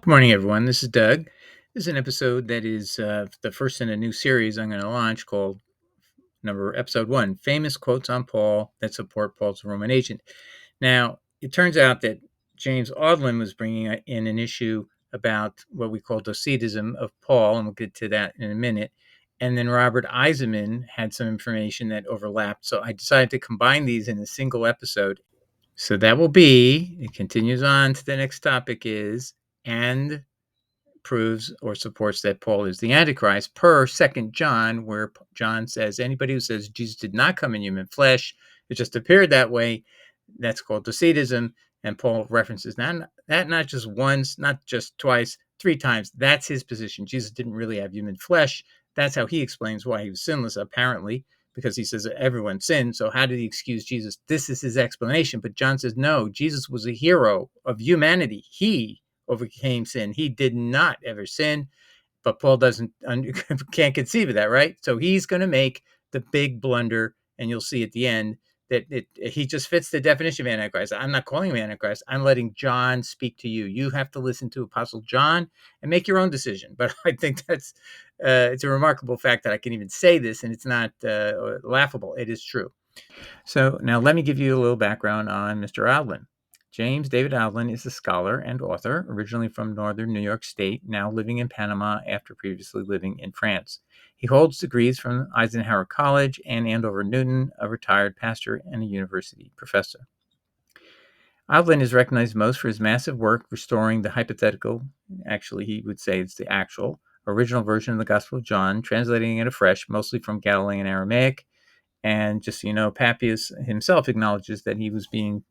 Good morning, everyone. This is Doug. This is an episode that is the first in a new series I'm going to launch called episode 1, Famous Quotes on Paul that Support Paul's Roman Agent. Now, it turns out that James Audlin was bringing in an issue about what we call Docetism of Paul, and we'll get to that in a minute. And then Robert Eisenman had some information that overlapped. So I decided to combine these in a single episode. So that will be, it continues on to the next topic is, and proves or supports that Paul is the Antichrist per 2 John, where John says anybody who says Jesus did not come in human flesh, it just appeared that way, that's called Docetism. And Paul references that not just once, not just twice, 3 times. That's his position. Jesus didn't really have human flesh. That's how he explains why he was sinless, apparently, because he says that everyone sinned. So how did he excuse Jesus? This is his explanation. But John says, no, Jesus was a hero of humanity. He overcame sin. He did not ever sin, but Paul can't conceive of that, right? So he's going to make the big blunder, and you'll see at the end that he just fits the definition of Antichrist. I'm not calling him Antichrist. I'm letting John speak to you. You have to listen to Apostle John and make your own decision. But I think that's it's a remarkable fact that I can even say this, and it's not laughable. It is true. So now let me give you a little background on Mr. Audlin. James David Audlin is a scholar and author, originally from northern New York State, now living in Panama after previously living in France. He holds degrees from Eisenhower College and Andover Newton, a retired pastor and a university professor. Audlin is recognized most for his massive work restoring the hypothetical, actually he would say it's the actual, original version of the Gospel of John, translating it afresh, mostly from Galilean Aramaic. And just so you know, Papias himself acknowledges that he was being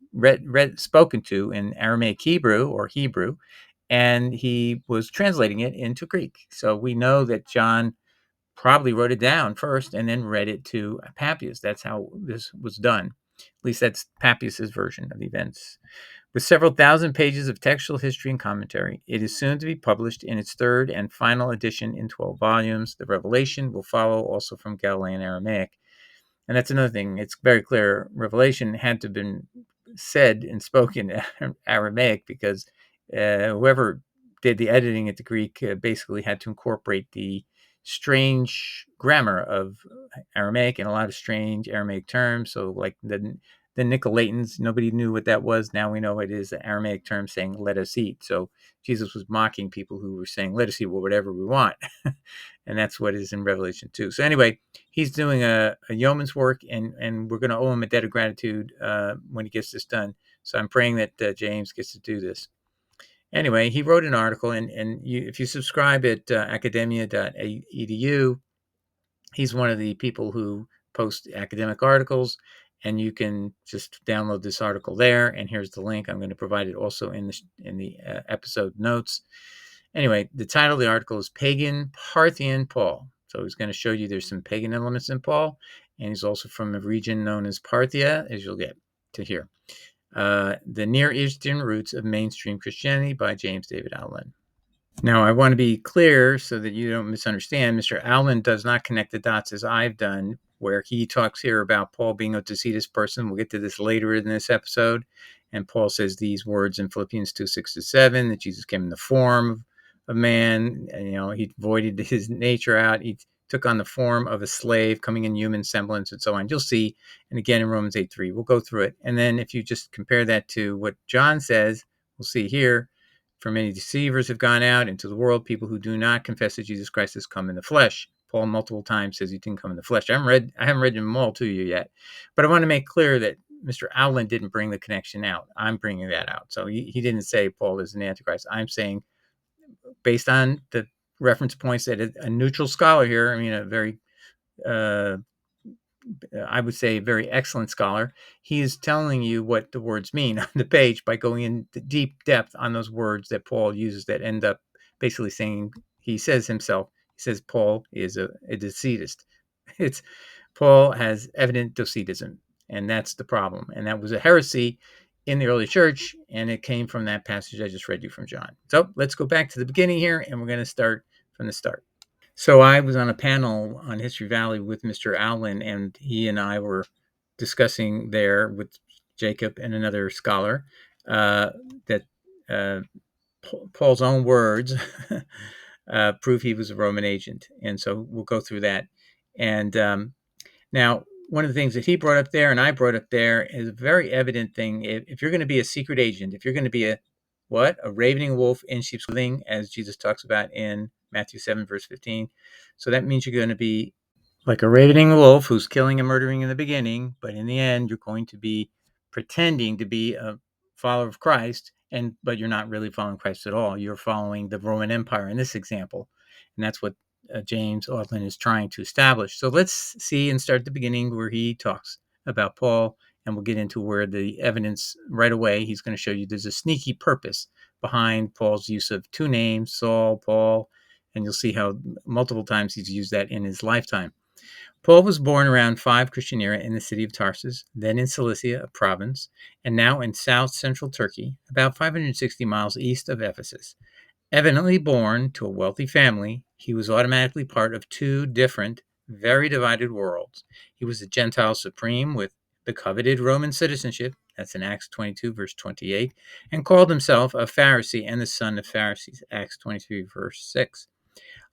spoken to in Aramaic Hebrew or Hebrew, and he was translating it into Greek. So we know that John probably wrote it down first and then read it to Papias. That's how this was done. At least that's Papias's version of events. With several thousand pages of textual history and commentary, it is soon to be published in its third and final edition in 12 volumes. The Revelation will follow, also from Galilean Aramaic. And that's another thing. It's very clear Revelation had to have been said and spoken Aramaic because whoever did the editing at the Greek basically had to incorporate the strange grammar of Aramaic and a lot of strange Aramaic terms. So like the Nicolaitans, nobody knew what that was. Now we know it is an Aramaic term saying, let us eat. So Jesus was mocking people who were saying, let us eat whatever we want. And that's what is in Revelation 2. So anyway, he's doing a yeoman's work, and we're going to owe him a debt of gratitude when he gets this done. So I'm praying that James gets to do this. Anyway, he wrote an article, and if you subscribe at Academia.edu, he's one of the people who post academic articles, and you can just download this article there. And here's the link. I'm going to provide it also in the episode notes. Anyway, the title of the article is Pagan, Parthian, Paul. So he's going to show you there's some pagan elements in Paul, and he's also from a region known as Parthia, as you'll get to hear. The Near Eastern Roots of Mainstream Christianity by James David Audlin. Now, I want to be clear so that you don't misunderstand. Mr. Audlin does not connect the dots as I've done, where he talks here about Paul being a Docetist person. We'll get to this later in this episode. And Paul says these words in Philippians 2:6-7, that Jesus came in the form of man. And, he voided his nature out. He took on the form of a slave, coming in human semblance and so on. You'll see. And again, in Romans 8:3, we'll go through it. And then if you just compare that to what John says, we'll see here, for many deceivers have gone out into the world, people who do not confess that Jesus Christ has come in the flesh. Paul multiple times says he didn't come in the flesh. I haven't read them all to you yet, but I want to make clear that Mr. Audlin didn't bring the connection out. I'm bringing that out. So he didn't say Paul is an Antichrist. I'm saying, based on the reference points that a neutral scholar here, a very I would say, a very excellent scholar, he is telling you what the words mean on the page by going into deep depth on those words that Paul uses that end up basically saying, he says Paul is a Docetist. Paul has evident Docetism, and that's the problem. And that was a heresy in the early church, and it came from that passage I just read you from John. So let's go back to the beginning here, and we're going to start from the start. So I was on a panel on History Valley with Mr. Audlin, and he and I were discussing there with Jacob and another scholar that Paul's own words prove he was a Roman agent. And so we'll go through that. And now, one of the things that he brought up there and I brought up there is a very evident thing. If you're going to be a secret agent, if you're going to be a what? A ravening wolf in sheep's clothing, as Jesus talks about in Matthew 7, verse 15. So that means you're going to be like a ravening wolf who's killing and murdering in the beginning, but in the end, you're going to be pretending to be a follower of Christ, but you're not really following Christ at all. You're following the Roman Empire in this example, and that's what James Audlin is trying to establish. So let's see and start at the beginning where he talks about Paul, and we'll get into where the evidence right away. He's going to show you there's a sneaky purpose behind Paul's use of two names, Saul, Paul, and you'll see how multiple times he's used that in his lifetime. Paul was born around 5 Christian era in the city of Tarsus, then in Cilicia, a province, and now in south-central Turkey, about 560 miles east of Ephesus. Evidently born to a wealthy family, he was automatically part of two different, very divided worlds. He was a Gentile supreme with the coveted Roman citizenship, that's in Acts 22, verse 28, and called himself a Pharisee and the son of Pharisees, Acts 23, verse 6.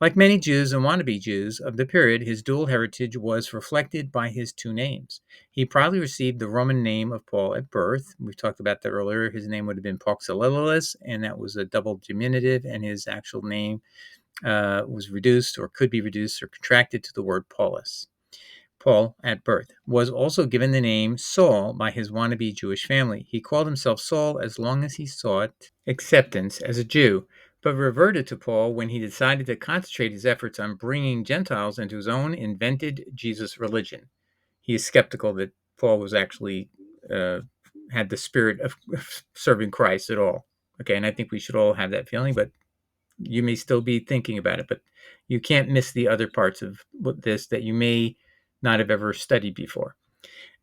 Like many Jews and wannabe Jews of the period, his dual heritage was reflected by his two names. He probably received the Roman name of Paul at birth. We talked about that earlier. His name would have been Pauxilellus, and that was a double diminutive, and his actual name was reduced or could be reduced or contracted to the word Paulus. Paul, at birth, was also given the name Saul by his wannabe Jewish family. He called himself Saul as long as he sought acceptance as a Jew, but reverted to Paul when he decided to concentrate his efforts on bringing Gentiles into his own invented Jesus religion. He is skeptical that Paul was actually had the spirit of serving Christ at all. Okay, and I think we should all have that feeling, but you may still be thinking about it, but you can't miss the other parts of this that you may not have ever studied before.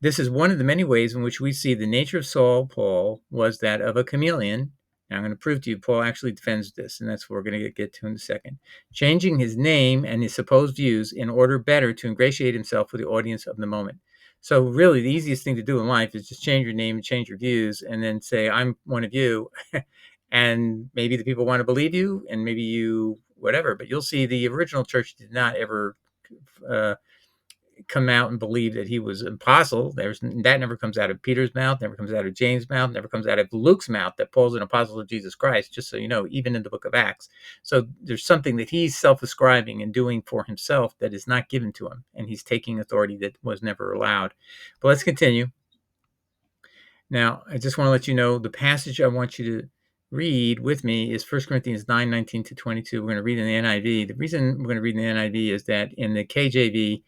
This is one of the many ways in which we see the nature of Saul, Paul, was that of a chameleon. Now, I'm going to prove to you Paul actually defends this, and that's what we're going to get to in a second. Changing his name and his supposed views in order better to ingratiate himself with the audience of the moment. So really, the easiest thing to do in life is just change your name and change your views, and then say, I'm one of you. And maybe the people want to believe you, and maybe you, whatever. But you'll see the original church did not ever come out and believe that he was an apostle. That never comes out of Peter's mouth, never comes out of James' mouth, never comes out of Luke's mouth that Paul's an apostle of Jesus Christ, just so you know, even in the book of Acts. So there's something that he's self-ascribing and doing for himself that is not given to him, and he's taking authority that was never allowed. But let's continue. Now, I just want to let you know the passage I want you to read with me is 1 Corinthians 9:19-22. We're going to read in the NIV. The reason we're going to read in the NIV is that in the KJV,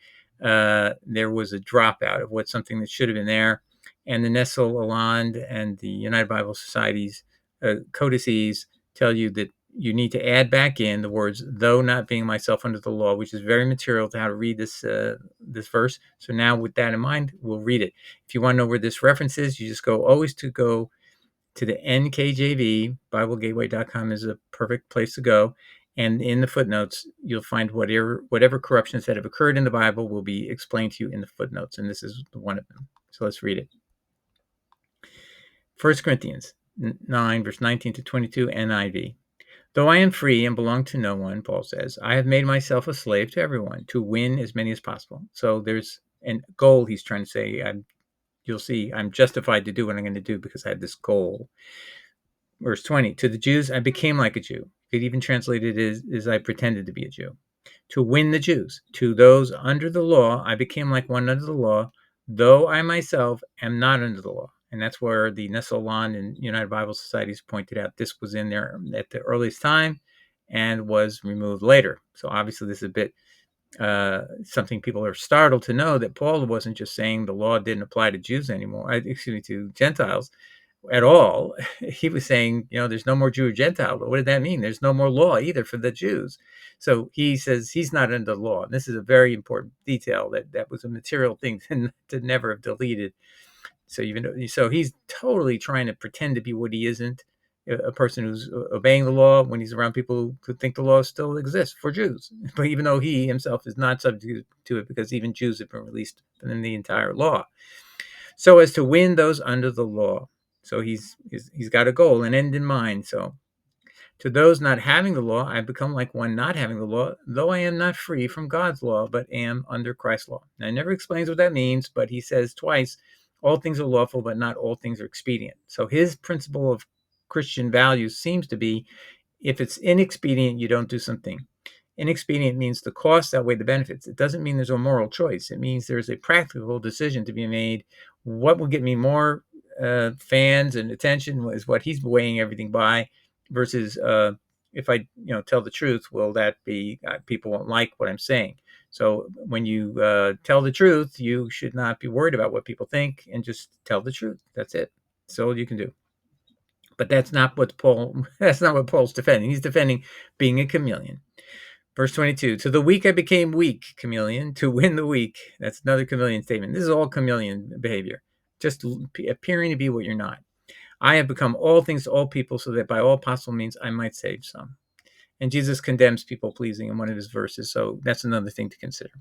there was a dropout of something that should have been there. And the Nestle Aland and the United Bible Society's codices tell you that you need to add back in the words, though not being myself under the law, which is very material to how to read this verse. So now with that in mind, we'll read it. If you want to know where this reference is, you just go to the NKJV. BibleGateway.com is a perfect place to go. And in the footnotes, you'll find whatever corruptions that have occurred in the Bible will be explained to you in the footnotes. And this is one of them. So let's read it. 1 Corinthians 9, verse 19-22, NIV. Though I am free and belong to no one, Paul says, I have made myself a slave to everyone to win as many as possible. So there's a goal he's trying to say. You'll see I'm justified to do what I'm going to do because I had this goal. Verse 20, to the Jews, I became like a Jew. You could even translate it as I pretended to be a Jew. To win the Jews. To those under the law, I became like one under the law, though I myself am not under the law. And that's where the Nestle Aland and United Bible Societies pointed out this was in there at the earliest time and was removed later. So obviously this is a bit something people are startled to know, that Paul wasn't just saying the law didn't apply to Jews anymore, to Gentiles at all. He was saying, there's no more Jew or Gentile. But what did that mean? There's no more law either for the Jews. So he says he's not under the law. And this is a very important detail that was a material thing to never have deleted. So he's totally trying to pretend to be what he isn't, a person who's obeying the law when he's around people who think the law still exists for Jews. But even though he himself is not subject to it, because even Jews have been released from the entire law. So as to win those under the law. So he's got a goal, an end in mind. So To those not having the law, I become like one not having the law, though I am not free from God's law, but am under Christ's law. Now, he never explains what that means, but he says twice, all things are lawful, but not all things are expedient. So his principle of Christian values seems to be, if it's inexpedient, you don't do something. Inexpedient means the costs outweigh the benefits. It doesn't mean there's a moral choice. It means there's a practical decision to be made. What will get me more fans and attention is what he's weighing everything by, versus if I tell the truth, will that be people won't like what I'm saying. So when you tell the truth, you should not be worried about what people think and just tell the truth. That's it. That's all you can do. But that's not what Paul. That's not what Paul's defending. He's defending being a chameleon. Verse 22, to the weak I became weak, chameleon, to win the weak. That's another chameleon statement. This is all chameleon behavior, just appearing to be what you're not. I have become all things to all people, so that by all possible means I might save some. And Jesus condemns people pleasing in one of his verses, so that's another thing to consider.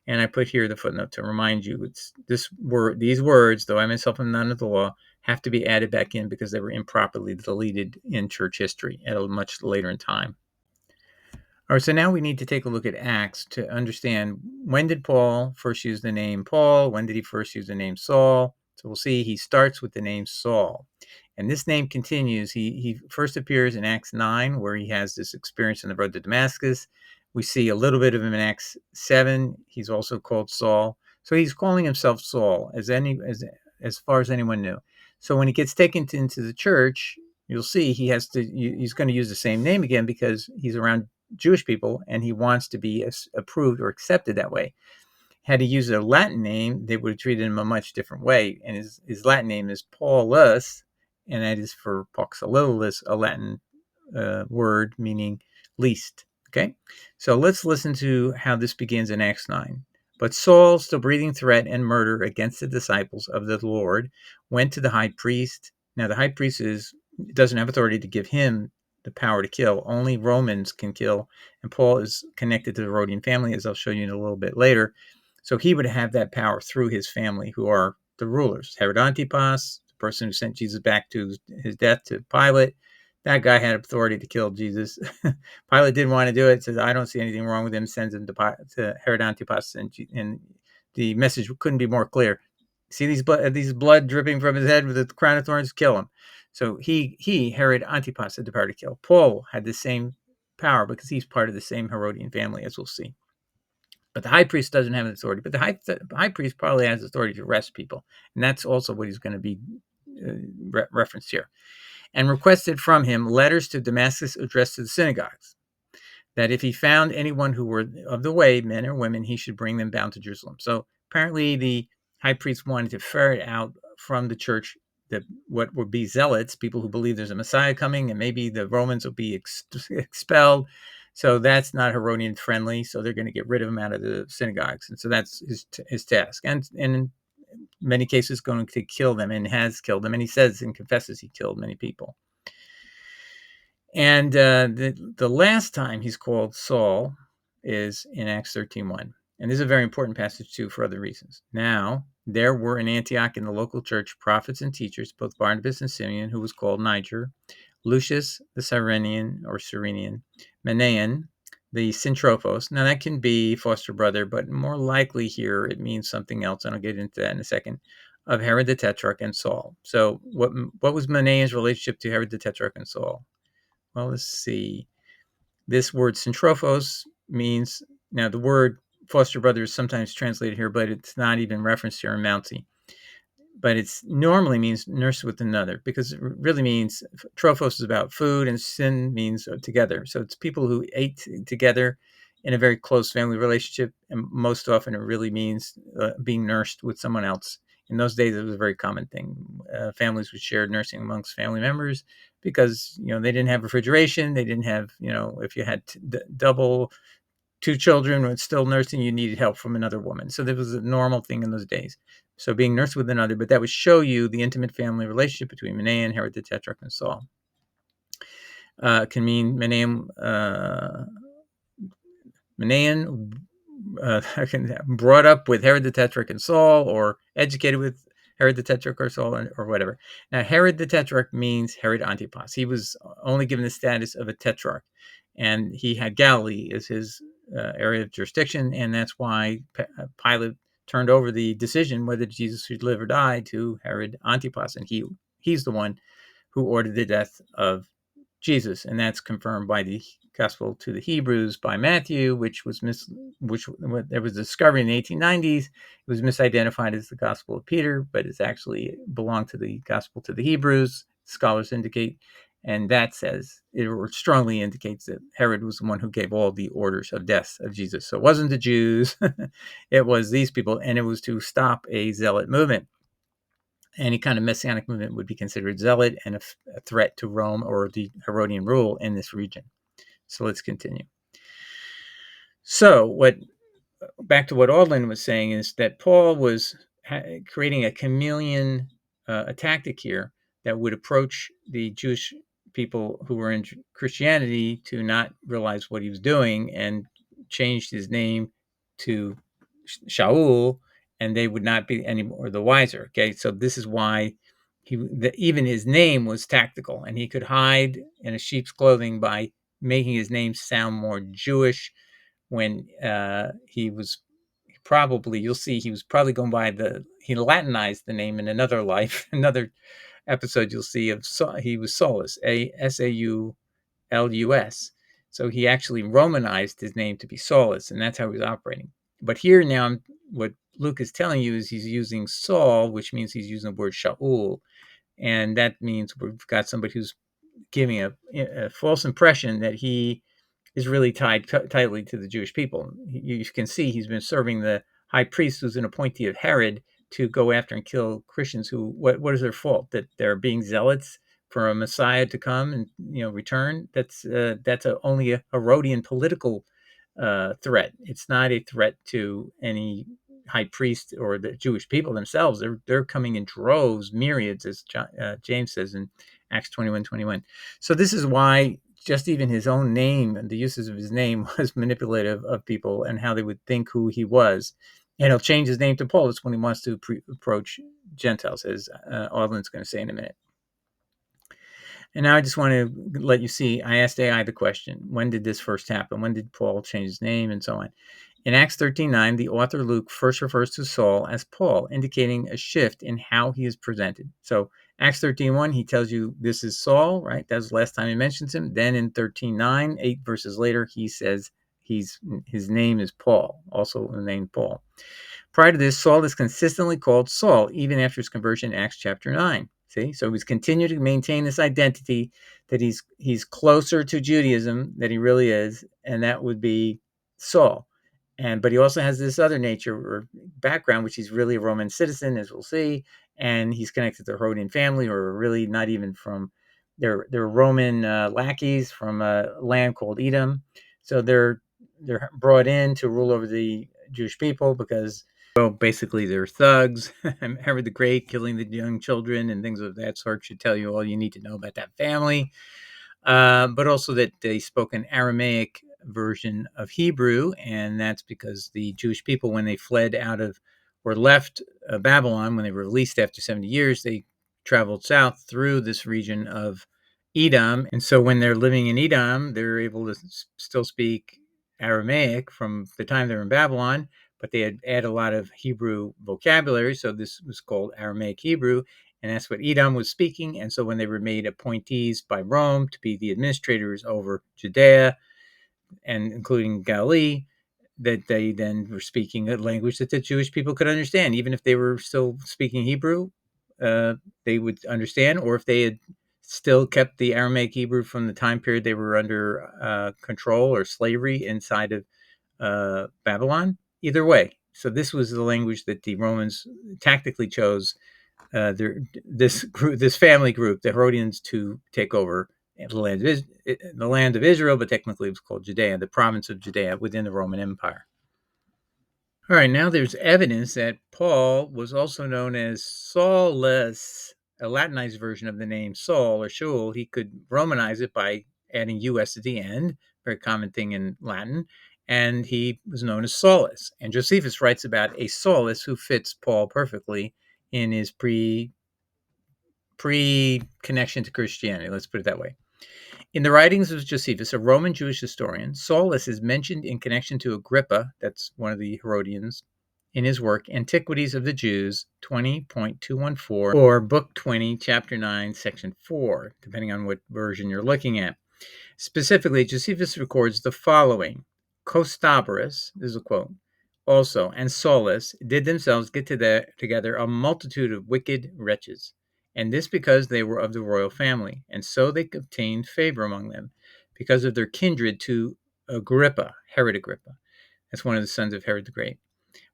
And I put here the footnote to remind you, it's these words, though I myself am none of the law, have to be added back in because they were improperly deleted in church history at a much later in time. All right, so now we need to take a look at Acts to understand, when did Paul first use the name Paul? When did he first use the name Saul? So we'll see he starts with the name Saul. And this name continues. He first appears in Acts 9, where he has this experience on the road to Damascus. We see a little bit of him in Acts 7. He's also called Saul. So he's calling himself Saul as far as anyone knew. So when he gets taken into the church, you'll see he's going to use the same name again because he's around Jewish people and he wants to be approved or accepted that way. Had he used a Latin name, they would have treated him a much different way. And his Latin name is Paulus, and that is for Pax Littleus, a Latin word meaning least. Okay, so let's listen to how this begins in Acts 9. But Saul, still breathing threat and murder against the disciples of the Lord, went to the high priest. Now, the high priest doesn't have authority to give him the power to kill. Only Romans can kill, and Paul is connected to the Herodian family, as I'll show you in a little bit later. So he would have that power through his family, who are the rulers. Herod Antipas, the person who sent Jesus back to his death to Pilate, that guy had authority to kill Jesus. Pilate didn't want to do it, says, I don't see anything wrong with him, sends him to Herod Antipas, and the message couldn't be more clear. See these blood dripping from his head with the crown of thorns? Kill him. So Herod Antipas, had the power to kill. Paul had the same power because he's part of the same Herodian family, as we'll see. But the high priest doesn't have authority. But the high priest probably has authority to arrest people. And that's also what he's going to be referenced here. And requested from him letters to Damascus addressed to the synagogues, that if he found anyone who were of the way, men or women, he should bring them bound to Jerusalem. So apparently the high priest wanted to ferret out from the church what would be zealots, people who believe there's a Messiah coming, and maybe the Romans will be expelled. So that's not Herodian friendly. So they're going to get rid of him out of the synagogues. And so that's his task. And in many cases going to kill them, and has killed them. And he says and confesses he killed many people. And the last time he's called Saul is in Acts 13:1. And this is a very important passage too for other reasons. Now, there were in Antioch in the local church prophets and teachers, both Barnabas and Simeon, who was called Niger, Lucius the Cyrenian, Manaen, the Syntrophos. Now that can be foster brother, but more likely here it means something else, and I'll get into that in a second, of Herod the Tetrarch and Saul. So what was Manaen's relationship to Herod the Tetrarch and Saul? Well, let's see. This word Syntrophos means, now the word foster brother is sometimes translated here, but it's not even referenced here in Mountsy. But it normally means nurse with another, because it really means trophos is about food and syn means together. So it's people who ate together in a very close family relationship. And most often it really means being nursed with someone else. In those days, it was a very common thing. Families would share nursing amongst family members because, they didn't have refrigeration. They didn't have, if you had double two children with still nursing, you needed help from another woman. So that was a normal thing in those days. So being nursed with another, but that would show you the intimate family relationship between Manaen, Herod the Tetrarch, and Saul. Can mean Manaen brought up with Herod the Tetrarch and Saul, or educated with Herod the Tetrarch or Saul or whatever. Now, Herod the Tetrarch means Herod Antipas. He was only given the status of a tetrarch, and he had Galilee as his area of jurisdiction, and that's why Pilate turned over the decision whether Jesus should live or die to Herod Antipas, and he's the one who ordered the death of Jesus, and that's confirmed by the Gospel to the Hebrews by Matthew, which there was a discovery in the 1890s. It was misidentified as the Gospel of Peter, but it's actually belonged to the Gospel to the Hebrews. Scholars indicate, and that says it strongly indicates that Herod was the one who gave all the orders of death of Jesus. So it wasn't the Jews; it was these people, and it was to stop a zealot movement. Any kind of messianic movement would be considered zealot and a threat to Rome or the Herodian rule in this region. So let's continue. So back to what Audlin was saying is that Paul was creating a chameleon a tactic here that would approach the Jewish people who were in Christianity to not realize what he was doing, and changed his name to Shaul, and they would not be any more the wiser. Okay, so this is why even his name was tactical, and he could hide in a sheep's clothing by making his name sound more Jewish. When he was probably, you'll see, he was probably going by he Latinized the name in another life, another episode you'll see of he was Saulus, Saulus. So he actually Romanized his name to be Saulus, and that's how he was operating. But here now, what Luke is telling you is he's using Saul, which means he's using the word Shaul, and that means we've got somebody who's giving a false impression that he is really tied tightly to the Jewish people. You can see he's been serving the high priest, who's an appointee of Herod, to go after and kill Christians who, what is their fault? That they're being zealots for a Messiah to come and return? That's only a Herodian political threat. It's not a threat to any high priest or the Jewish people themselves. They're coming in droves, myriads, as James says in Acts 21:21. So this is why just even his own name and the uses of his name was manipulative of people and how they would think who he was. And he'll change his name to Paulus when he wants to approach Gentiles, as Audlin's going to say in a minute. And now I just want to let you see, I asked AI the question, when did this first happen? When did Paul change his name and so on? In Acts 13:9, the author Luke first refers to Saul as Paul, indicating a shift in how he is presented. So Acts 13:1, he tells you this is Saul, right? That was the last time he mentions him. Then in 13:9, 8 verses later, he says his name is Paul, also the name Paul. Prior to this, Saul is consistently called Saul, even after his conversion in Acts chapter 9. See, so he's continued to maintain this identity that he's closer to Judaism than he really is, and that would be Saul. But he also has this other nature or background, which he's really a Roman citizen, as we'll see, and he's connected to the Herodian family, or really not even from they're Roman lackeys from a land called Edom. So they're brought in to rule over the Jewish people because, well, basically they're thugs. Herod the Great killing the young children and things of that sort should tell you all you need to know about that family. But also that they spoke an Aramaic version of Hebrew, and that's because the Jewish people, when they fled out of or left Babylon, when they were released after 70 years, they traveled south through this region of Edom. And so when they're living in Edom, they're able to still speak Aramaic from the time they were in Babylon, but they had add a lot of Hebrew vocabulary. So this was called Aramaic Hebrew, and that's what Edom was speaking. And so when they were made appointees by Rome to be the administrators over Judea and including Galilee, that they then were speaking a language that the Jewish people could understand. Even if they were still speaking Hebrew, they would understand, or if they had still kept the Aramaic Hebrew from the time period they were under control or slavery inside of Babylon. Either way. So this was the language that the Romans tactically chose this family group, the Herodians, to take over the land of Israel, but technically it was called Judea, the province of Judea within the Roman Empire. All right, now there's evidence that Paul was also known as Saulus, a Latinized version of the name Saul or Shaul. He could Romanize it by adding us at the end, very common thing in Latin, and he was known as Saulus. And Josephus writes about a Saulus who fits Paul perfectly in his pre-connection to Christianity. Let's put it that way. In the writings of Josephus, a Roman Jewish historian, Saulus is mentioned in connection to Agrippa, that's one of the Herodians, in his work Antiquities of the Jews 20.214 or Book 20, Chapter 9, Section 4, depending on what version you're looking at. Specifically, Josephus records the following. Costabarus, this is a quote, also, and Saulus did themselves get together a multitude of wicked wretches, and this because they were of the royal family, and so they obtained favor among them, because of their kindred to Agrippa, Herod Agrippa. That's one of the sons of Herod the Great.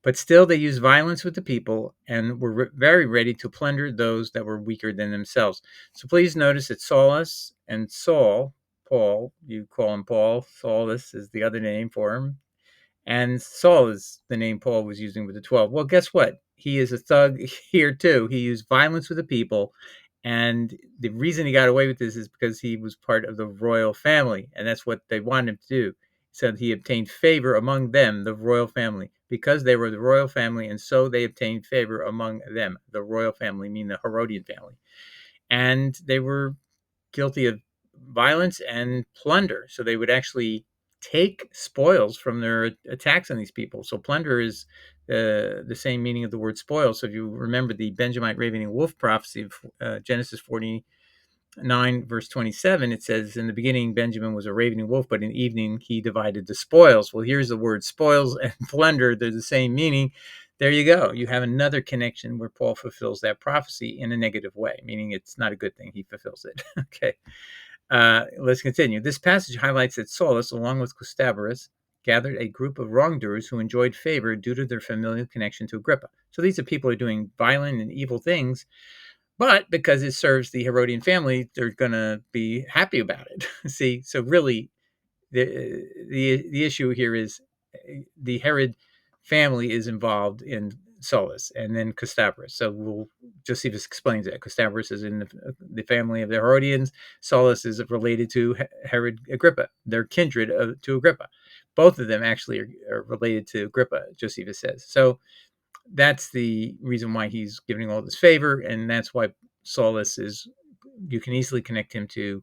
But still they used violence with the people and were very ready to plunder those that were weaker than themselves. So please notice that Saulus and Saul, Paul, you call him Paul, Saulus is the other name for him, and Saul is the name Paul was using with the 12. Well, guess what? He is a thug here too. He used violence with the people. And the reason he got away with this is because he was part of the royal family. And that's what they wanted him to do. So he obtained favor among them, the royal family, because they were the royal family. And so they obtained favor among them, the royal family, meaning the Herodian family. And they were guilty of violence and plunder. So they would actually take spoils from their attacks on these people. So plunder is the same meaning of the word spoil. So if you remember the Benjamite ravening wolf prophecy of Genesis 49, verse 27, it says, in the beginning, Benjamin was a ravening wolf, but in the evening, he divided the spoils. Well, here's the word spoils and plunder. They're the same meaning. There you go. You have another connection where Paul fulfills that prophecy in a negative way, meaning it's not a good thing. He fulfills it. Okay. Let's continue. This passage highlights that Saulus, along with Costabarus, gathered a group of wrongdoers who enjoyed favor due to their familial connection to Agrippa. So these are people who are doing violent and evil things, but because it serves the Herodian family, they're going to be happy about it. See, so really, the issue here is the Herod family is involved in Saulus and then Costabarus. So Josephus explains that Costabarus is in the family of the Herodians. Saulus is related to Herod Agrippa. They're kindred to Agrippa. Both of them actually are related to Agrippa, Josephus says. So that's the reason why he's giving all this favor, and that's why Saulus is. You can easily connect him to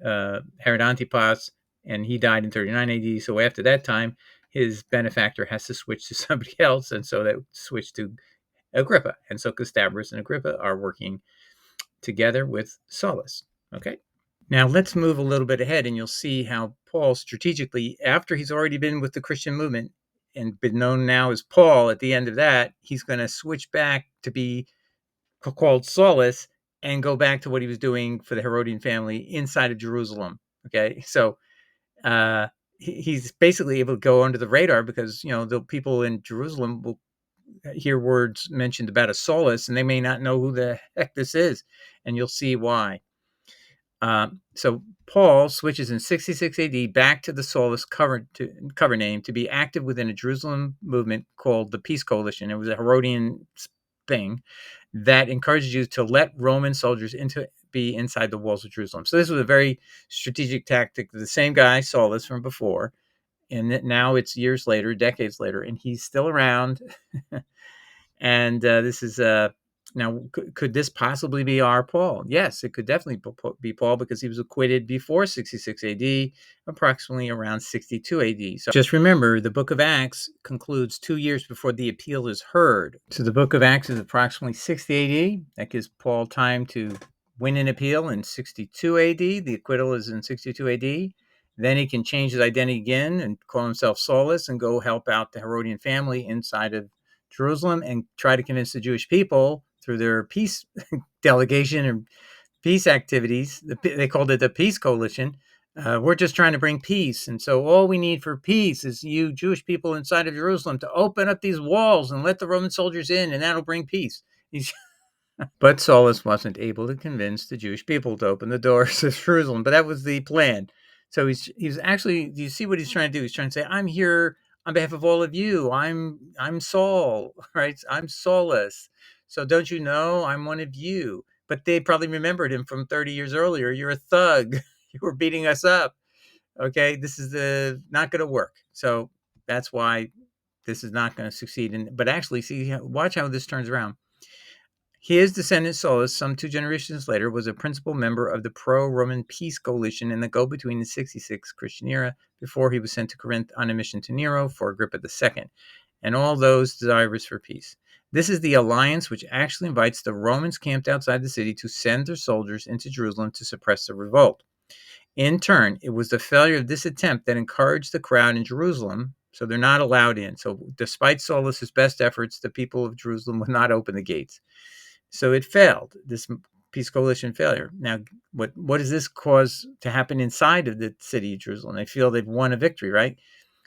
Herod Antipas, and he died in 39 AD. So after that time, his benefactor has to switch to somebody else, and so that switched to Agrippa. And so Gustavus and Agrippa are working together with Saulus. Okay. Now let's move a little bit ahead, and you'll see how Paul strategically, after he's already been with the Christian movement and been known now as Paul, at the end of that, he's going to switch back to be called Saulus and go back to what he was doing for the Herodian family inside of Jerusalem. Okay, so he's basically able to go under the radar because the people in Jerusalem will hear words mentioned about a Saulus and they may not know who the heck this is, and you'll see why. So Paul switches in 66 AD back to the Saulus cover name to be active within a Jerusalem movement called the Peace Coalition. It was a Herodian thing that encouraged Jews to let Roman soldiers be inside the walls of Jerusalem. So this was a very strategic tactic. The same guy, Saulus, from before, and now it's years later, decades later, and he's still around. And this is now, could this possibly be our Paul? Yes, it could definitely be Paul because he was acquitted before 66 AD, approximately around 62 AD. So just remember, the book of Acts concludes 2 years before the appeal is heard. So the book of Acts is approximately 60 AD. That gives Paul time to win an appeal in 62 AD. The acquittal is in 62 AD. Then he can change his identity again and call himself Saulus and go help out the Herodian family inside of Jerusalem and try to convince the Jewish people through their peace delegation and peace activities. They called it the Peace Coalition. We're just trying to bring peace. And so all we need for peace is you Jewish people inside of Jerusalem to open up these walls and let the Roman soldiers in, and that'll bring peace. But Saulus wasn't able to convince the Jewish people to open the doors of Jerusalem. But that was the plan. So he's actually, do you see what he's trying to do? He's trying to say, I'm here on behalf of all of you. I'm Saul, right? I'm Saulus. So don't you know I'm one of you? But they probably remembered him from 30 years earlier. You're a thug. You were beating us up. Okay, this is not going to work. So that's why this is not going to succeed. But actually, watch how this turns around. His descendant Saulus, some 2 generations later, was a principal member of the pro-Roman peace coalition in the go-between the 66 Christian era before he was sent to Corinth on a mission to Nero for Agrippa II, and all those desirous for peace. This is the alliance which actually invites the Romans camped outside the city to send their soldiers into Jerusalem to suppress the revolt. In turn, it was the failure of this attempt that encouraged the crowd in Jerusalem, so they're not allowed in. So despite Saulus's best efforts, the people of Jerusalem would not open the gates. So it failed, this peace coalition failure. Now, what does this cause to happen inside of the city of Jerusalem? They feel they've won a victory, right?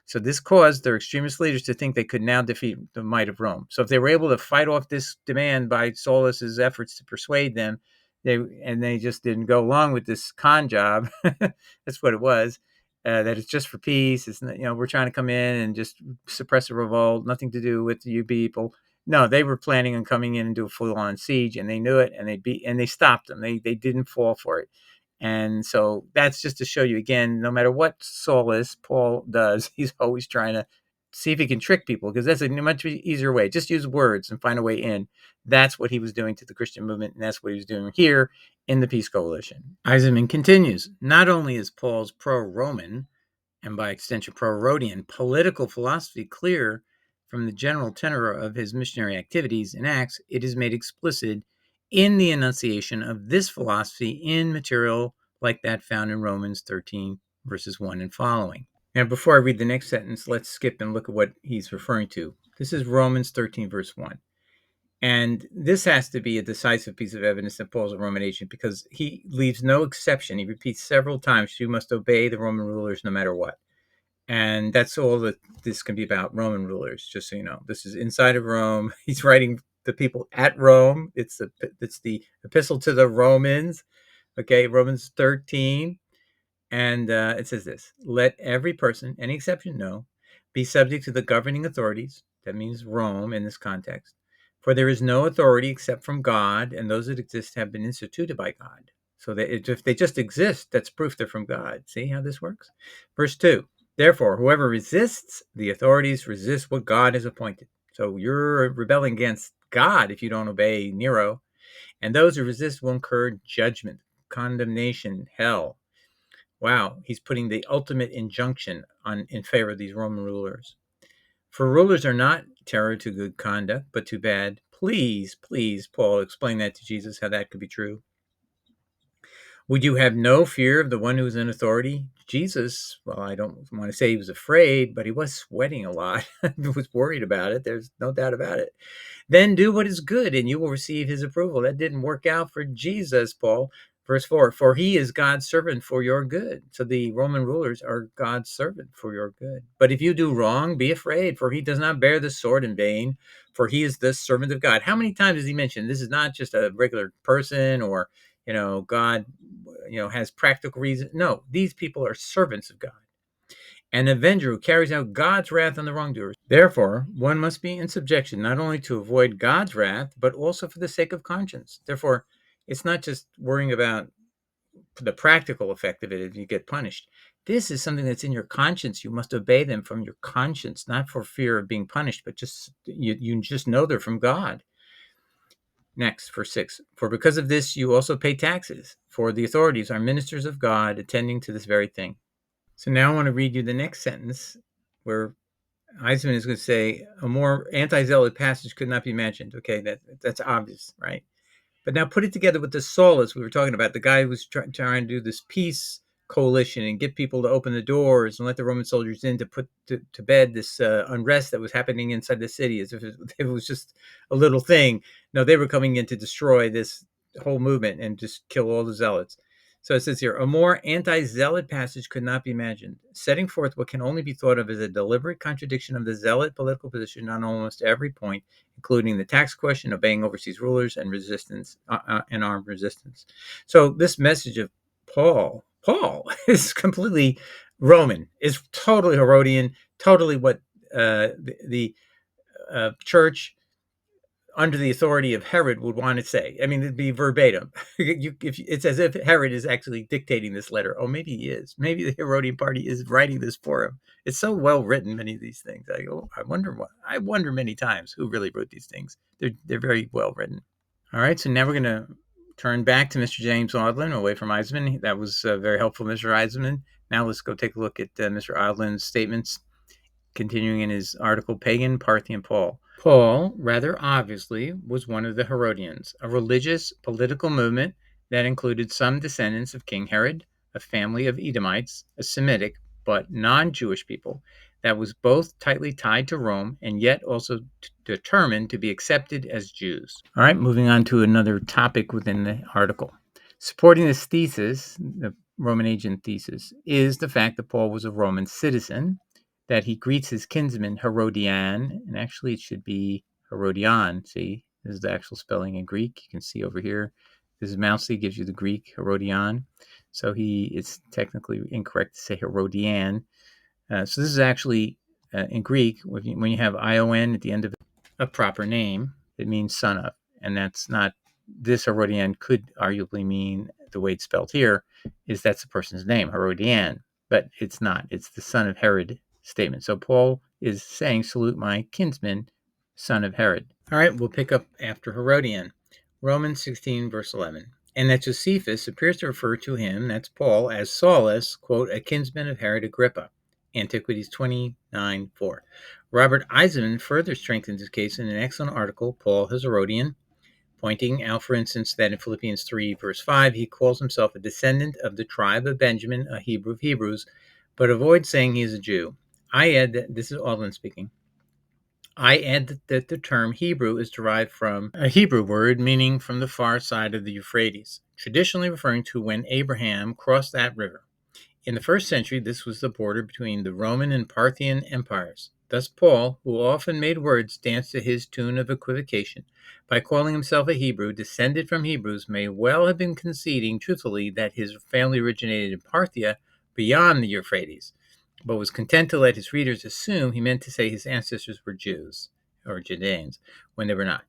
So this caused their extremist leaders to think they could now defeat the might of Rome. So if they were able to fight off this demand by Saulus's efforts to persuade them, they just didn't go along with this con job. That's what it was. That it's just for peace. It's we're trying to come in and just suppress a revolt. Nothing to do with you people. No, they were planning on coming in and do a full-on siege, and they knew it, and they stopped them. They didn't fall for it. And so that's just to show you again, no matter what Saulus, Paul does, he's always trying to see if he can trick people, because that's a much easier way. Just use words and find a way in. That's what he was doing to the Christian movement, and that's what he was doing here in the Peace Coalition. Eisenman continues, not only is Paul's pro-Roman, and by extension pro-Herodian, political philosophy clear from the general tenor of his missionary activities in Acts, it is made explicit in the enunciation of this philosophy in material like that found in Romans 13, verses 1 and following. Now, before I read the next sentence, let's skip and look at what he's referring to. This is Romans 13, verse 1. And this has to be a decisive piece of evidence that Paul's a Roman agent, because he leaves no exception. He repeats several times, you must obey the Roman rulers no matter what. And that's all that this can be about, Roman rulers, just so you know. This is inside of Rome. He's writing the people at Rome. It's the epistle to the Romans, okay, Romans 13. And it says this, let every person, any exception, no, be subject to the governing authorities. That means Rome in this context. For there is no authority except from God, and those that exist have been instituted by God. So that if they just exist, that's proof they're from God. See how this works? Verse 2, therefore, whoever resists the authorities resists what God has appointed. So you're rebelling against God if you don't obey Nero. And those who resist will incur judgment, condemnation, hell. Wow, he's putting the ultimate injunction in favor of these Roman rulers. For rulers are not terror to good conduct, but to bad. Please, Paul, explain that to Jesus, how that could be true. Would you have no fear of the one who is in authority? Jesus, well, I don't want to say he was afraid, but he was sweating a lot. He was worried about it. There's no doubt about it. Then do what is good, and you will receive his approval. That didn't work out for Jesus, Paul. Verse 4, for he is God's servant for your good. So the Roman rulers are God's servant for your good. But if you do wrong, be afraid, for he does not bear the sword in vain, for he is the servant of God. How many times has he mentioned this is not just a regular person, or God has practical reason? No, these people are servants of God, an avenger who carries out God's wrath on the wrongdoers. Therefore, one must be in subjection, not only to avoid God's wrath, but also for the sake of conscience. Therefore, it's not just worrying about the practical effect of it if you get punished. This is something that's in your conscience. You must obey them from your conscience, not for fear of being punished, but just you just know they're from God. Next, verse 6, for because of this you also pay taxes, for the authorities are ministers of God, attending to this very thing. So now I want to read you the next sentence, where Eisenman is going to say, a more anti-zealot passage could not be mentioned. Okay, that's obvious, right? But now put it together with the Saulus we were talking about, the guy who was trying to do this peace coalition and get people to open the doors and let the Roman soldiers in to put to bed this unrest that was happening inside the city, as if it was just a little thing. No, they were coming in to destroy this whole movement and just kill all the zealots. So it says here, a more anti-zealot passage could not be imagined, setting forth what can only be thought of as a deliberate contradiction of the zealot political position on almost every point, including the tax question, obeying overseas rulers, and resistance and armed resistance. So this message of Paul is completely Roman, is totally Herodian, totally what the church under the authority of Herod would want to say. I mean, it'd be verbatim. It's as if Herod is actually dictating this letter. Oh, maybe he is. Maybe the Herodian party is writing this for him. It's so well written, many of these things. I wonder many times who really wrote these things. They're very well written. All right, so now we're going to turn back to Mr. James Audlin, away from Eisenman. That was very helpful, Mr. Eisenman. Now let's go take a look at Mr. Audlin's statements, continuing in his article, Pagan, Parthian, Paul. Paul, rather obviously, was one of the Herodians, a religious political movement that included some descendants of King Herod, a family of Edomites, a Semitic but non-Jewish people that was both tightly tied to Rome and yet also determined to be accepted as Jews. All right, moving on to another topic within the article. Supporting this thesis, the Roman agent thesis, is the fact that Paul was a Roman citizen, that he greets his kinsman Herodian, and actually it should be Herodian. See, this is the actual spelling in Greek. You can see over here. This is Mousely, gives you the Greek Herodian. So it's technically incorrect to say Herodian. So this is actually in Greek, when you have ion at the end of a proper name, it means son of. And that's not, this Herodian could arguably mean, the way it's spelled here, is that's the person's name, Herodian. But it's not. It's the son of Herod statement. So Paul is saying, salute my kinsman, son of Herod. All right, we'll pick up after Herodian. Romans 16, verse 11. And that Josephus appears to refer to him, that's Paul, as Saulus, quote, a kinsman of Herod Agrippa. Antiquities 29:4. Robert Eisenman further strengthens his case in an excellent article, Paul as Herodian, pointing out, for instance, that in Philippians 3, verse 5, he calls himself a descendant of the tribe of Benjamin, a Hebrew of Hebrews, but avoids saying he is a Jew. I add that, this is Audlin speaking, I add that the term Hebrew is derived from a Hebrew word meaning from the far side of the Euphrates, traditionally referring to when Abraham crossed that river. In the first century, this was the border between the Roman and Parthian empires. Thus Paul, who often made words dance to his tune of equivocation, by calling himself a Hebrew, descended from Hebrews, may well have been conceding truthfully that his family originated in Parthia, beyond the Euphrates, but was content to let his readers assume he meant to say his ancestors were Jews, or Judeans, when they were not.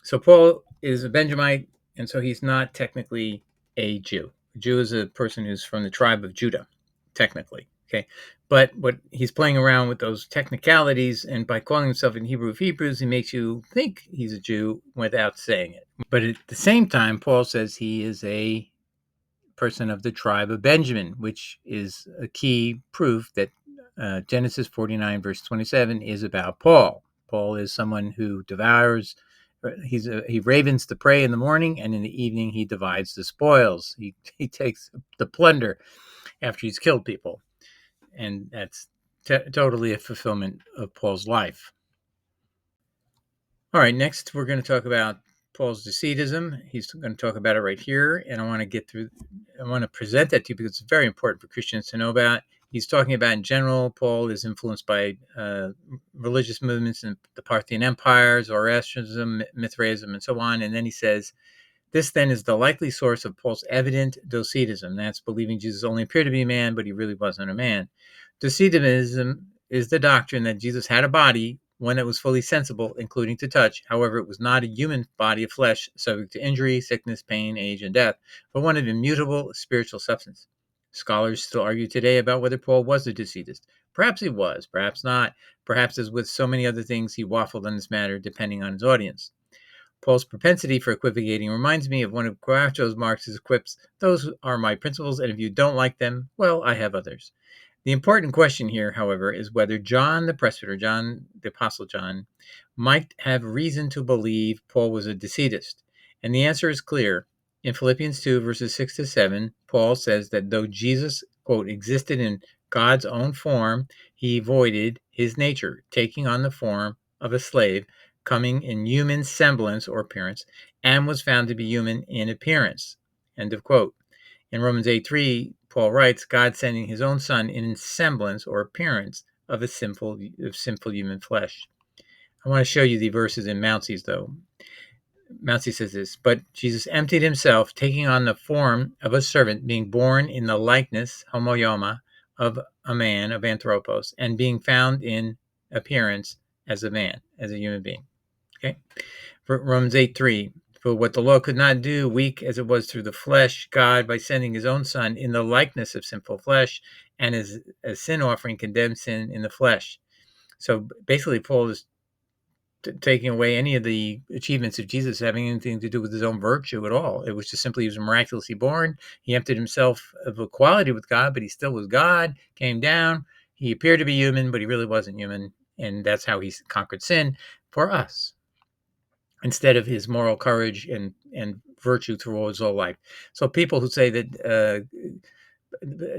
So Paul is a Benjamite, and so he's not technically a Jew. A Jew is a person who's from the tribe of Judah, technically. Okay, but what he's playing around with those technicalities, and by calling himself in Hebrew of Hebrews, he makes you think he's a Jew without saying it. But at the same time, Paul says he is a person of the tribe of Benjamin, which is a key proof that Genesis 49, verse 27 is about Paul. Paul is someone who devours. He ravens the prey in the morning, and in the evening he divides the spoils. He takes the plunder after he's killed people, and that's totally a fulfillment of Paul's life. All right, next we're going to talk about Paul's Docetism. He's going to talk about it right here, and I want to present that to you because it's very important for Christians to know about. He's talking about, in general, Paul is influenced by religious movements in the Parthian Empire, Zoroastrianism, Mithraism, and so on. And then he says, this then is the likely source of Paul's evident Docetism. That's believing Jesus only appeared to be a man, but he really wasn't a man. Docetism is the doctrine that Jesus had a body, one that was fully sensible, including to touch. However, it was not a human body of flesh, subject to injury, sickness, pain, age, and death, but one of immutable spiritual substance. Scholars still argue today about whether Paul was a Docetist. Perhaps he was, perhaps not. Perhaps, as with so many other things, he waffled on this matter, depending on his audience. Paul's propensity for equivocating reminds me of one of Groucho Marx's quips, those are my principles, and if you don't like them, well, I have others. The important question here, however, is whether John the Presbyter, John, the Apostle John, might have reason to believe Paul was a Docetist. And the answer is clear. In Philippians 2, verses 6 to 7, Paul says that though Jesus, quote, existed in God's own form, he voided his nature, taking on the form of a slave, coming in human semblance or appearance, and was found to be human in appearance, end of quote. In Romans 8:3, Paul writes, God sending his own son in semblance or appearance of sinful human flesh. I want to show you the verses in Mouncy's, though. Mouncy says this, but Jesus emptied himself, taking on the form of a servant, being born in the likeness, homoioma, of a man, of anthropos, and being found in appearance as a man, as a human being. Okay? Romans 8:3, for what the law could not do, weak as it was through the flesh, God, by sending his own son in the likeness of sinful flesh, and as a sin offering, condemned sin in the flesh. So basically, Paul is taking away any of the achievements of Jesus having anything to do with his own virtue at all. It was just simply he was miraculously born. He emptied himself of equality with God, but he still was God, came down. He appeared to be human, but he really wasn't human. And that's how he conquered sin for us, instead of his moral courage and virtue through his whole life. So people who say that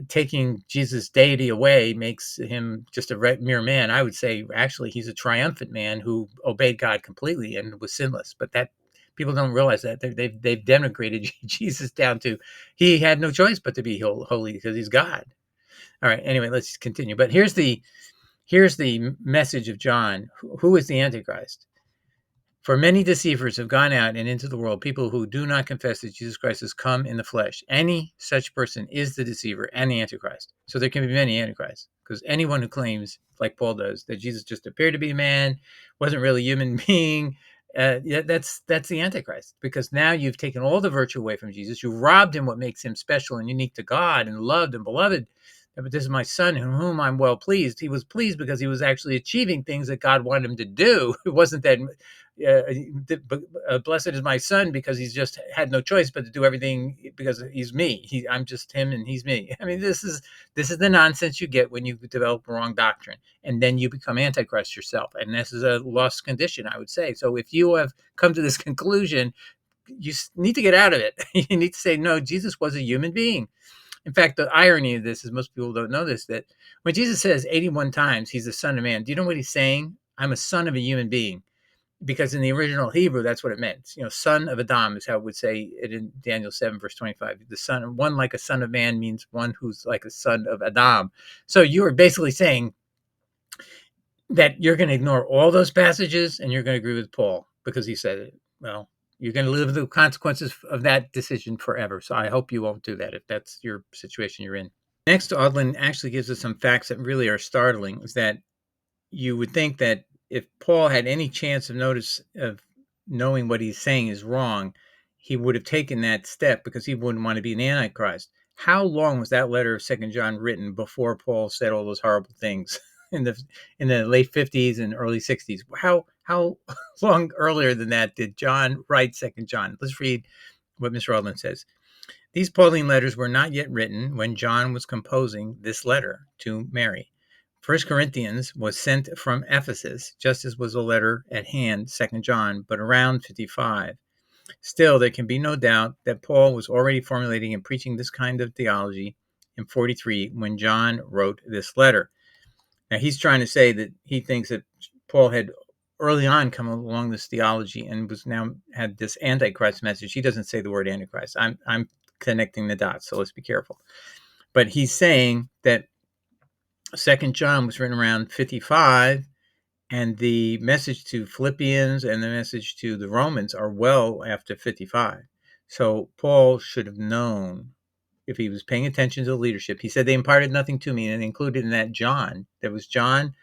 taking Jesus' deity away makes him just a mere man, I would say actually he's a triumphant man who obeyed God completely and was sinless. But that people don't realize that they've denigrated Jesus down to he had no choice but to be holy because he's God. All right. Anyway, let's continue. But here's the message of John. Who is the Antichrist? For many deceivers have gone out and into the world, people who do not confess that Jesus Christ has come in the flesh. Any such person is the deceiver and the Antichrist. So there can be many Antichrists, because anyone who claims, like Paul does, that Jesus just appeared to be a man, wasn't really a human being, that's the Antichrist. Because now you've taken all the virtue away from Jesus. You've robbed him what makes him special and unique to God and loved and beloved. But this is my son in whom I'm well pleased. He was pleased because he was actually achieving things that God wanted him to do. It wasn't that blessed is my son because he's just had no choice but to do everything because he's me. I'm just him and he's me. I mean, this is the nonsense you get when you develop a wrong doctrine, and then you become Antichrist yourself. And this is a lost condition, I would say. So if you have come to this conclusion, you need to get out of it. You need to say, no, Jesus was a human being. In fact, the irony of this is most people don't know this, that when Jesus says 81 times he's the son of man, do you know what he's saying? I'm a son of a human being. Because in the original Hebrew, that's what it meant. Son of Adam is how it would say it in Daniel 7, verse 25. The son, one like a son of man means one who's like a son of Adam. So you are basically saying that you're going to ignore all those passages and you're going to agree with Paul because he said it. Well, you're going to live with the consequences of that decision forever. So I hope you won't do that if that's your situation you're in. Next, Audlin actually gives us some facts that really are startling. Is that you would think that if Paul had any chance of knowing what he's saying is wrong, he would have taken that step because he wouldn't want to be an Antichrist. How long was that letter of Second John written before Paul said all those horrible things in the late 50s and early 60s? How long earlier than that did John write Second John? Let's read what Mr. Audlin says. These Pauline letters were not yet written when John was composing this letter to Mary. 1 Corinthians was sent from Ephesus, just as was a letter at hand, 2 John, but around 55. Still, there can be no doubt that Paul was already formulating and preaching this kind of theology in 43 when John wrote this letter. Now, he's trying to say that he thinks that Paul had early on come along this theology and was now had this Antichrist message. He doesn't say the word Antichrist. I'm connecting the dots, so let's be careful. But he's saying that 2 John was written around 55, and the message to Philippians and the message to the Romans are well after 55. So Paul should have known if he was paying attention to the leadership. He said they imparted nothing to me, and included in that John. There was John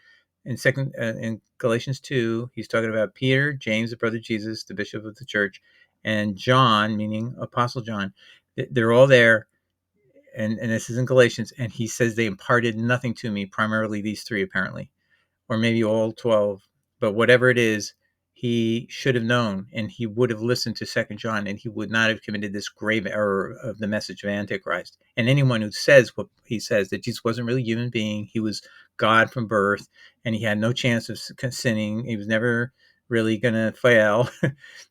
in Galatians 2. He's talking about Peter, James, the brother of Jesus, the bishop of the church, and John, meaning Apostle John. They're all there. And this is in Galatians, and he says they imparted nothing to me, primarily these three, apparently, or maybe all 12. But whatever it is, he should have known, and he would have listened to 2 John, and he would not have committed this grave error of the message of Antichrist. And anyone who says what he says, that Jesus wasn't really a human being, he was God from birth, and he had no chance of sinning, he was never really going to fail,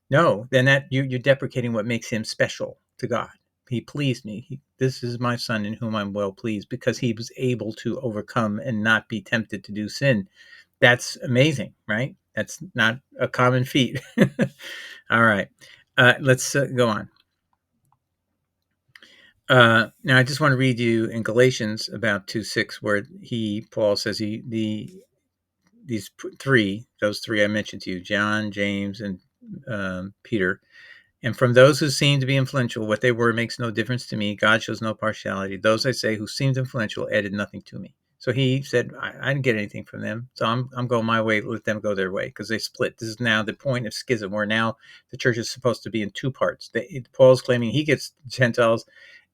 no, then that you're deprecating what makes him special to God. He pleased me. This is my son in whom I'm well pleased, because he was able to overcome and not be tempted to do sin. That's amazing, right? That's not a common feat. All right. Let's go on. Now, I just want to read you in Galatians about 2:6, where Paul says these those three I mentioned to you, John, James, and Peter, and from those who seem to be influential, what they were makes no difference to me. God shows no partiality. Those, I say, who seemed influential added nothing to me. So he said, I didn't get anything from them. So I'm going my way. Let them go their way, because they split. This is now the point of schism, where now the church is supposed to be in two parts. Paul's claiming he gets Gentiles,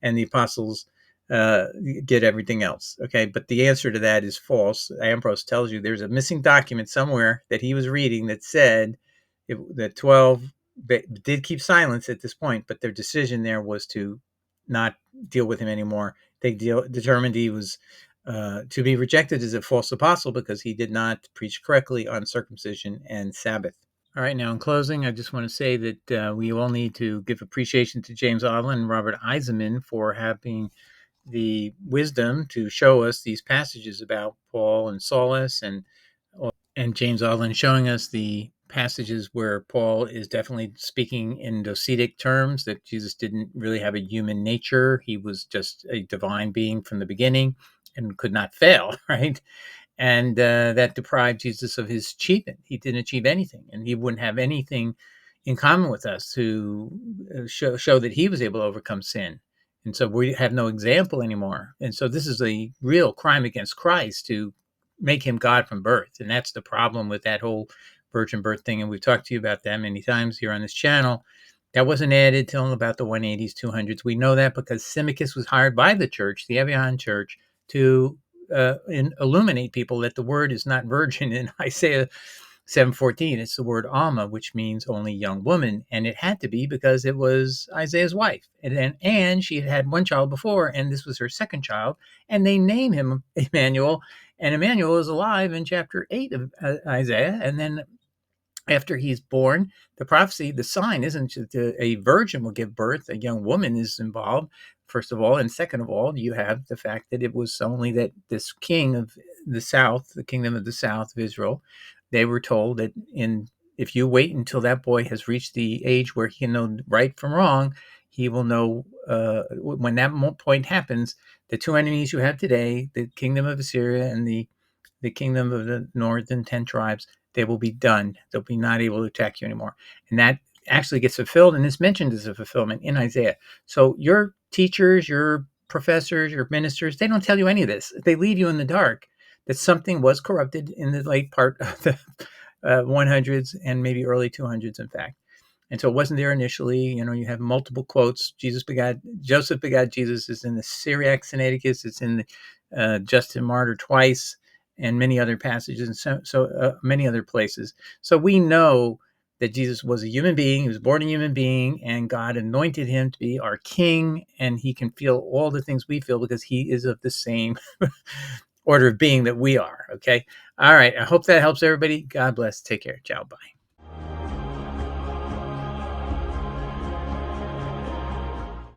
and the apostles get everything else. Okay, but the answer to that is false. Ambrose tells you there's a missing document somewhere that he was reading that said that 12 did keep silence at this point, but their decision there was to not deal with him anymore. They determined he was to be rejected as a false apostle because he did not preach correctly on circumcision and Sabbath. All right, now in closing, I just want to say that we all need to give appreciation to James Audlin and Robert Eisenman for having the wisdom to show us these passages about Paul and Saulus, and James Audlin showing us the passages where Paul is definitely speaking in Docetic terms, that Jesus didn't really have a human nature. He was just a divine being from the beginning and could not fail, right? And that deprived Jesus of his achievement. He didn't achieve anything, and he wouldn't have anything in common with us to show that he was able to overcome sin. And so we have no example anymore. And so this is a real crime against Christ to make him God from birth. And that's the problem with that whole virgin birth thing. And we've talked to you about that many times here on this channel. That wasn't added till about the 180s, 200s. We know that because Symmachus was hired by the church, the Evian church, to illuminate people that the word is not virgin in Isaiah 7:14. It's the word Alma, which means only young woman, and it had to be because it was Isaiah's wife, and she had one child before, and this was her second child, and they name him Emmanuel, and Emmanuel is alive in chapter 8 of Isaiah, and then after he's born, the prophecy, the sign isn't that a virgin will give birth, a young woman is involved, first of all. And second of all, you have the fact that it was only that this king of the south, the kingdom of the south of Israel, they were told that if you wait until that boy has reached the age where he can know right from wrong, he will know when that point happens, the two enemies you have today, the kingdom of Assyria and the kingdom of the northern 10 tribes, they will be done. They'll be not able to attack you anymore. And that actually gets fulfilled and is mentioned as a fulfillment in Isaiah. So your teachers, your professors, your ministers, they don't tell you any of this. They leave you in the dark that something was corrupted in the late part of the 100s and maybe early 200s, in fact. And so it wasn't there initially. You have multiple quotes. Joseph begot Jesus is in the Syriac Sinaiticus. It's in the Justin Martyr twice, and many other passages, and so many other places. So we know that Jesus was a human being. He was born a human being, and God anointed him to be our king, and he can feel all the things we feel because he is of the same order of being that we are. Okay. All right. I hope that helps everybody. God bless. Take care. Ciao. Bye.